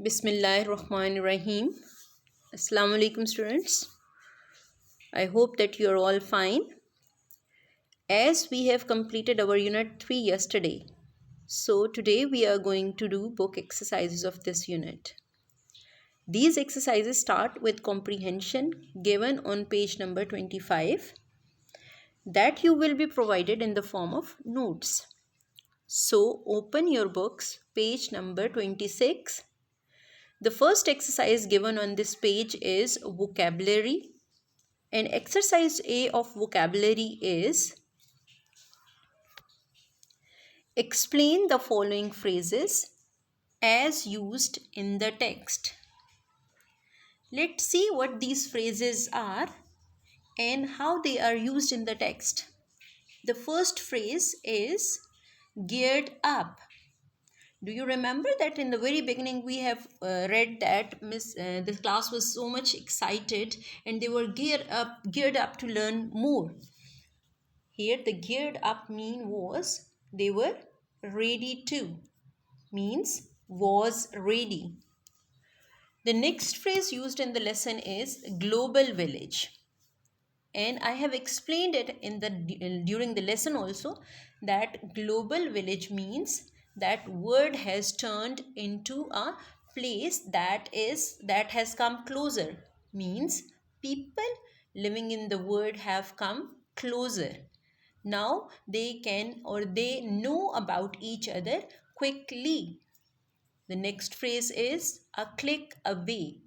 Bismillahirrahmanirrahim. Assalamu alaikum, students. I hope that you are all fine. As we have completed our unit 3 yesterday, so today we are going to do book exercises of this unit. These exercises start with comprehension given on page number 25 that you will be provided in the form of notes. So open your books, page number 26. The first exercise given on this page is vocabulary. And exercise A of vocabulary is explain the following phrases as used in the text. Let's see what these phrases are and how they are used in the text. The first phrase is geared up. Do you remember that in the very beginning we have read that the class was so much excited and they were geared up to learn more. Here the geared up mean was they were ready to, means was ready. The next phrase used in the lesson is global village. And I have explained it during the lesson also that global village means that word has turned into a place that has come closer, means people living in the world have come closer. Now they can or they know about each other quickly. The next phrase is a click away.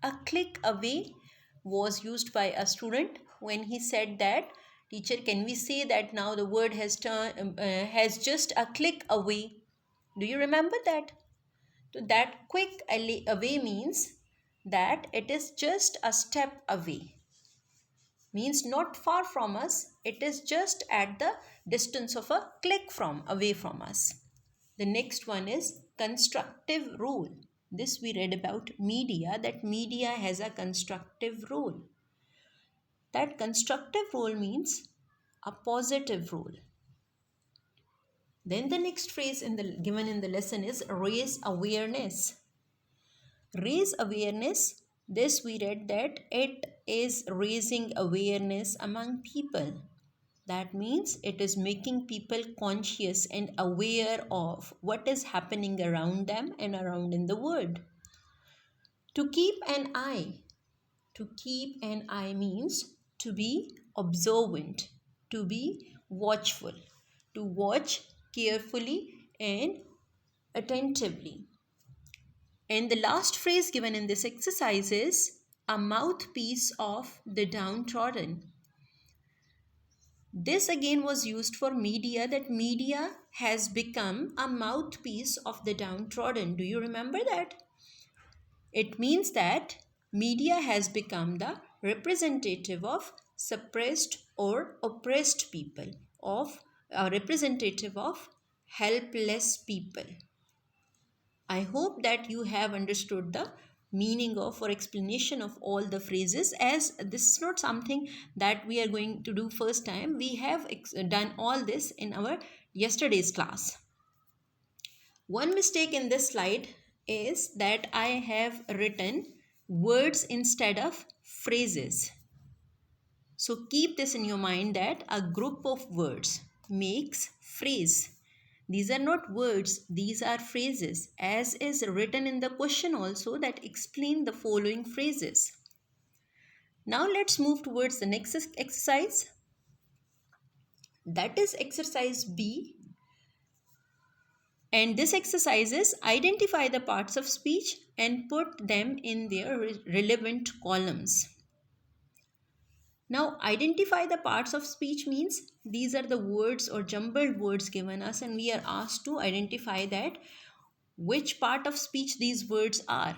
A click away was used by a student when he said that, teacher, can we say that now the word has just a click away? Do you remember that? So that quick away means that it is just a step away. Means not far from us, it is just at the distance of a click away from us. The next one is constructive role. This we read about media, that media has a constructive role. That constructive role means a positive role. Then the next phrase given in the lesson is raise awareness. Raise awareness, this we read that it is raising awareness among people. That means it is making people conscious and aware of what is happening around them and around in the world. To keep an eye. To keep an eye means to be observant, to be watchful, to watch carefully and attentively. And the last phrase given in this exercise is a mouthpiece of the downtrodden. This again was used for media, that media has become a mouthpiece of the downtrodden. Do you remember that? It means that media has become the representative of suppressed or oppressed people, of a representative of helpless people. I hope that you have understood the meaning of or explanation of all the phrases, as this is not something that we are going to do first time. We have done all this in our yesterday's class. One mistake in this slide is that I have written words instead of phrases. So keep this in your mind that a group of words makes phrase. These are not words, these are phrases, as is written in the question also, that explain the following phrases. Now let's move towards the next exercise. That is exercise B. And this exercise is identify the parts of speech and put them in their relevant columns. Now, identify the parts of speech means these are the words or jumbled words given us, and we are asked to identify that which part of speech these words are.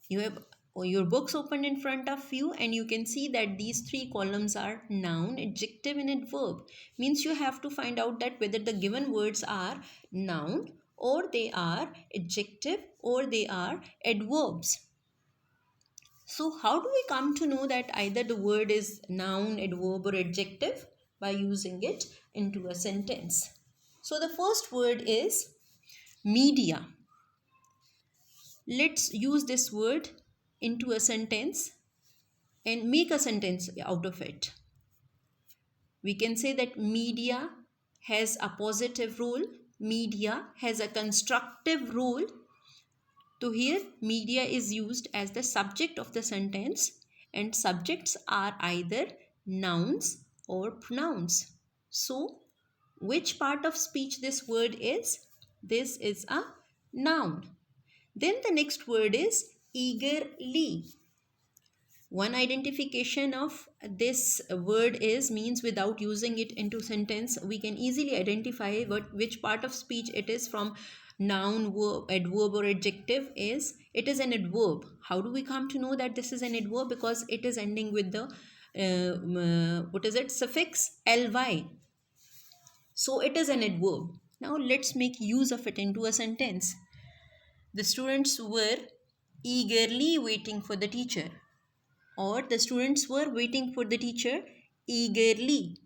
You have your books opened in front of you and you can see that these three columns are noun, adjective and adverb. Means you have to find out that whether the given words are noun or they are adjective or they are adverbs. So how do we come to know that either the word is noun, adverb or adjective? By using it into a sentence. So the first word is media. Let's use this word into a sentence and make a sentence out of it. We can say that media has a positive role. Media has a constructive role. So here media is used as the subject of the sentence, and subjects are either nouns or pronouns. So which part of speech this word is? This is a noun. Then the next word is eagerly. One identification of this word is means without using it into sentence, we can easily identify which part of speech it is from. Noun, verb, adverb or adjective is, it is an adverb. How do we come to know that this is an adverb? Because it is ending with the suffix ly. So it is an adverb. Now let's make use of it into a sentence. The students were eagerly waiting for the teacher, or the students were waiting for the teacher eagerly.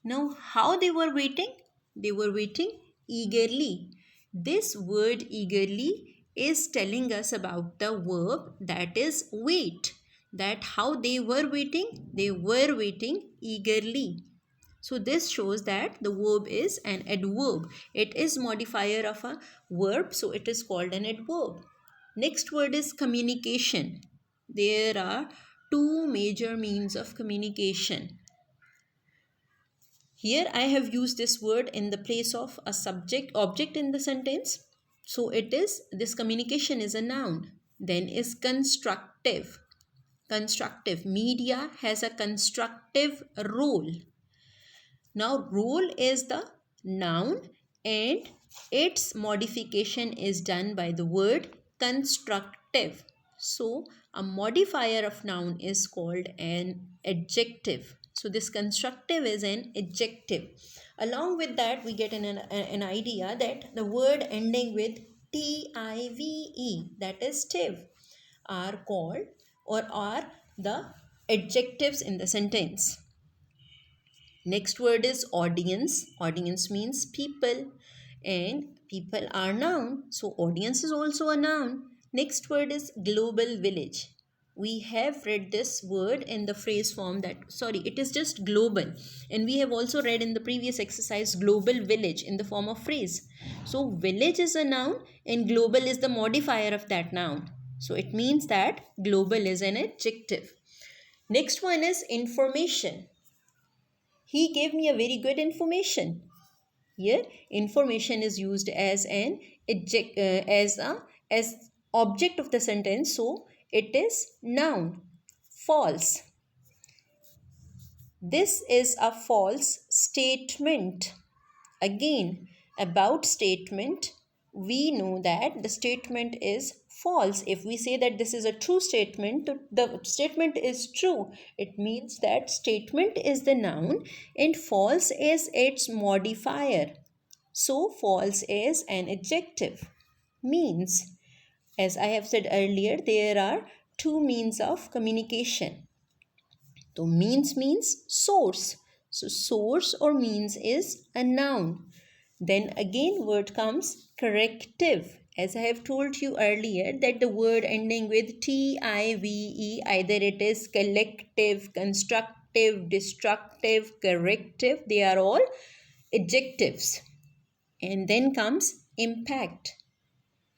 Now, how they were waiting? They were waiting eagerly. This word eagerly is telling us about the verb that is wait. That how they were waiting? They were waiting eagerly. So this shows that the verb is an adverb. It is modifier of a verb, so it is called an adverb. Next word is communication. There are two major means of communication. Here I have used this word in the place of a subject object in the sentence. So it is, this communication is a noun. Then is constructive. Constructive. Media has a constructive role. Now role is the noun and its modification is done by the word constructive. So a modifier of noun is called an adjective. So this constructive is an adjective. Along with that, we get an idea that the word ending with tive, that is tive, are called or are the adjectives in the sentence. Next word is audience. Audience means people, and people are noun. So audience is also a noun. Next word is global village. We have read this word in the phrase form that, it is just global. And we have also read in the previous exercise global village in the form of phrase. So village is a noun and global is the modifier of that noun. So it means that global is an adjective. Next one is information. He gave me a very good information. Here, information is used as an as object of the sentence, so it is noun. False. This is a false statement. Again, about statement, we know that the statement is false. If we say that this is a true statement, the statement is true. It means that statement is the noun and false is its modifier. So false is an adjective. Means, as I have said earlier, there are two means of communication. So means source. So source or means is a noun. Then again word comes corrective. As I have told you earlier that the word ending with tive, either it is collective, constructive, destructive, corrective, they are all adjectives. And then comes impact.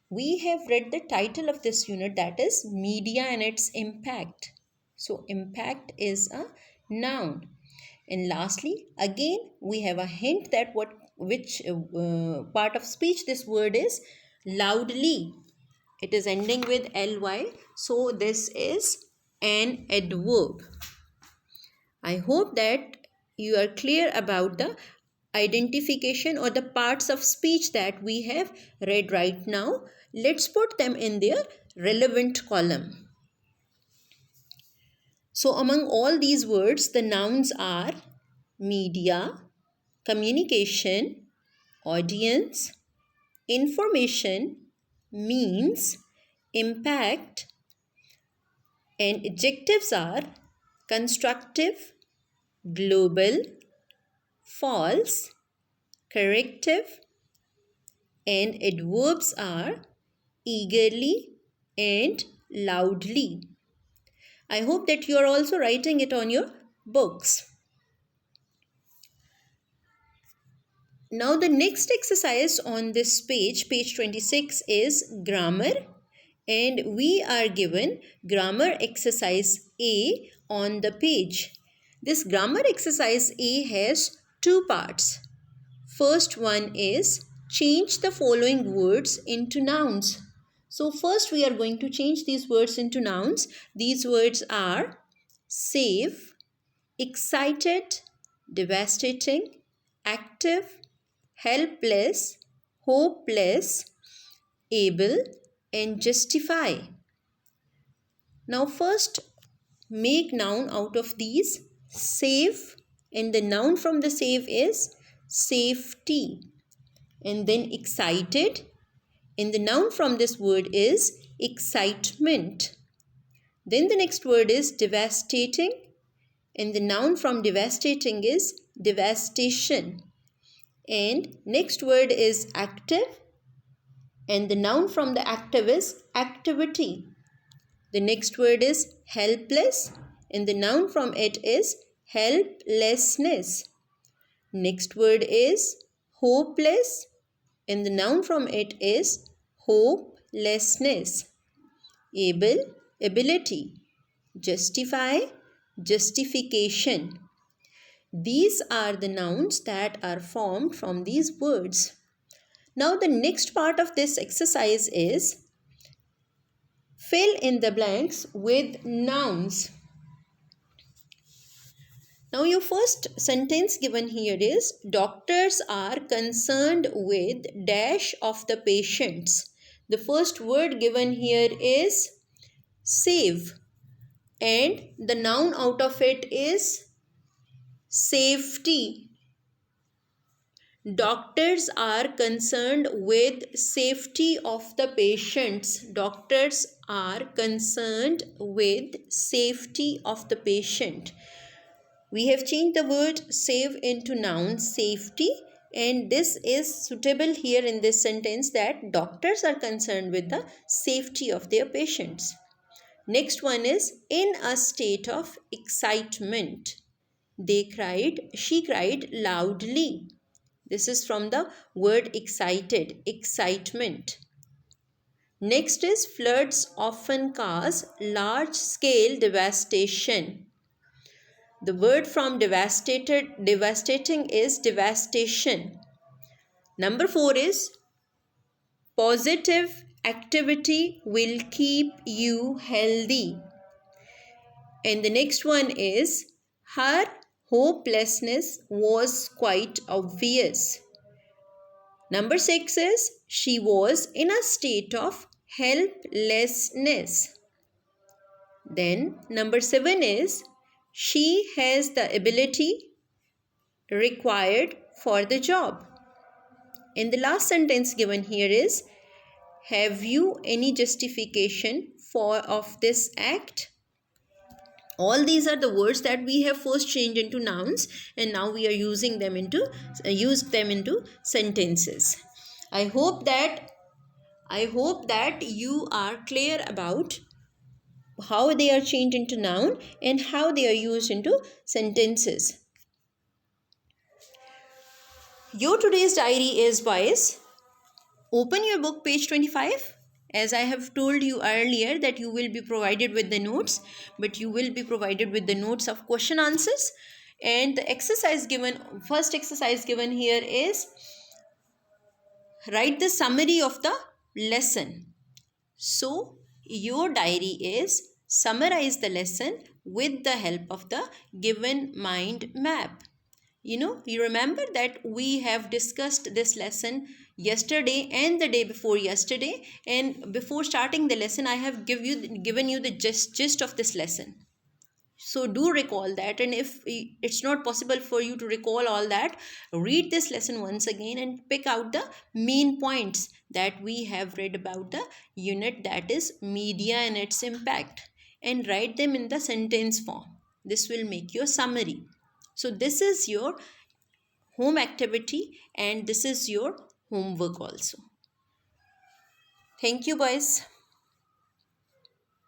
We have read the title of this unit, that is media and its impact. So impact is a noun. And lastly, again we have a hint that which part of speech this word is. Loudly. It is ending with ly, so this is an adverb. I hope that you are clear about the identification or the parts of speech that we have read right now. Let's put them in their relevant column. So among all these words, the nouns are media, communication, audience, information, means, impact, and adjectives are constructive, global, false, corrective, and adverbs are eagerly, and loudly. I hope that you are also writing it on your books. Now the next exercise on this page 26, is grammar, and we are given grammar exercise A on the page. This grammar exercise A has two parts. First one is change the following words into nouns. So first we are going to change these words into nouns. These words are save, excited, devastating, active, helpless, hopeless, able, and justify. Now first make noun out of these. Save, and the noun from the save is safety. And then excited, and the noun from this word is excitement. Then the next word is devastating, and the noun from devastating is devastation. And next word is active, and the noun from the active is activity. The next word is helpless, and the noun from it is helplessness. Next word is hopeless, and the noun from it is hopelessness. Able, ability. Justify, justification. These are the nouns that are formed from these words. Now the next part of this exercise is fill in the blanks with nouns. Now your first sentence given here is doctors are concerned with dash of the patients. The first word given here is save, and the noun out of it is safety. Doctors are concerned with safety of the patients. Doctors are concerned with safety of the patient. We have changed the word save into noun safety, and this is suitable here in this sentence, that doctors are concerned with the safety of their patients. Next one is in a state of excitement. She cried loudly. This is from the word excited, excitement. Next is floods often cause large-scale devastation. The word from devastating is devastation. Number 4 is positive activity will keep you healthy. And the next one is her hopelessness was quite obvious. Number 6 is she was in a state of helplessness. Then number 7 is she has the ability required for the job. And the last sentence given here is have you any justification of this act? All these are the words that we have first changed into nouns, and now we are using them into sentences. I hope that you are clear about how they are changed into noun and how they are used into sentences. Your today's diary is boys. Open your book, page 25. As I have told you earlier that you will be provided with the notes, but you will be provided with the notes of question answers. And the first exercise given here is write the summary of the lesson. So your diary is summarize the lesson with the help of the given mind map. You remember that we have discussed this lesson yesterday and the day before yesterday, and before starting the lesson I have given you the gist of this lesson. So do recall that, and if it's not possible for you to recall all that, read this lesson once again and pick out the main points that we have read about the unit, that is media and its impact, and write them in the sentence form. This will make your summary. So this is your home activity and this is your homework also. Thank you, boys.